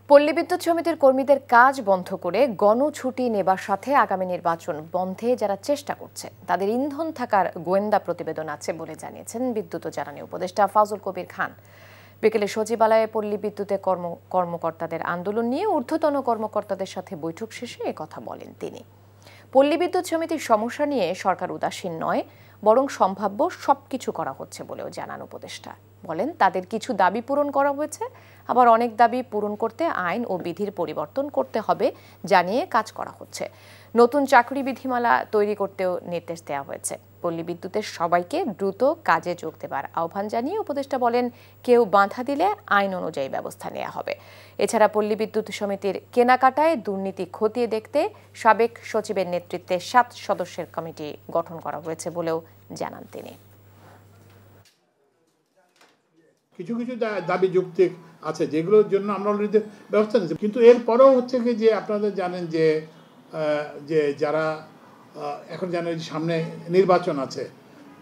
পল্লী বিদ্যুৎ সমিতির কর্মীদের কাজ বন্ধ করে গণছুটি নেবার সাথে আগামী নির্বাচন বন্ধে যারা চেষ্টা করছে তাদের ইন্ধন থাকার গোয়েন্দা প্রতিবেদন আছে বলে জানিয়েছেন বিদ্যুৎ ও জ্বালানি উপদেষ্টা ফাজল কবির খান। বিকেলে সচিবালয়ে পল্লী বিদ্যুতের কর্মকর্তাদের আন্দোলন নিয়ে ঊর্ধ্বতন কর্মকর্তাদের সাথে বৈঠক শেষে একথা বলেন তিনি। পল্লী বিদ্যুৎ সমিতির সমস্যা নিয়ে সরকার উদাসীন নয়, বরং সম্ভাব্য সবকিছু করা হচ্ছে বলেও জানান উপদেষ্টা। বলেন তাদের কিছু দাবি পূরণ করা হয়েছে, আবার অনেক দাবি পূরণ করতে আইন ও বিধির পরিবর্তন করতে হবে জানিয়ে কাজ করা হচ্ছে। নতুন চাকরি বিধিমালা তৈরি করতেও নির্দেশ দেওয়া হয়েছে। পল্লী বিদ্যুতের সবাইকে দ্রুত কাজে যোগ দেবার আহ্বান জানিয়ে উপদেষ্টা বলেন কেউ বাধা দিলে আইন অনুযায়ী ব্যবস্থা নেওয়া হবে। এছাড়া পল্লী বিদ্যুৎ সমিতির কেনাকাটায় দুর্নীতি খতিয়ে দেখতে সাবেক সচিবের নেতৃত্বে 7 সদস্যের কমিটি গঠন করা হয়েছে বলেও জানান তিনি। কিছু কিছু দাবি যৌক্তিক আছে যেগুলোর জন্য আমরা অলরেডি ব্যবস্থা নিচ্ছি, কিন্তু এরপরেও হচ্ছে কি যে আপনাদের জানেন যে যারা এখন জানেন সামনে নির্বাচন আছে,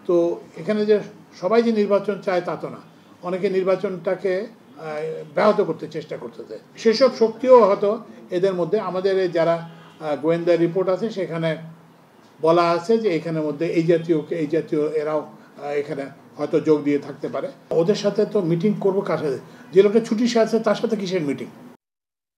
তো এখানে যে সবাই যে নির্বাচন চায় তা তো না, অনেকে নির্বাচনটাকে ব্যাহত করতে চেষ্টা করতেছে। সেসব শক্তিও হয়তো এদের মধ্যে আমাদের যারা গোয়েন্দা রিপোর্ট আছে সেখানে বলা আছে যে এখানের মধ্যে এই জাতীয় এরাও এখানে হয়তো যোগ দিয়ে থাকতে পারে। ওদের সাথে তো মিটিং করবো কার সাথে? যে লোকের ছুটি আছে তার সাথে কিসের মিটিং?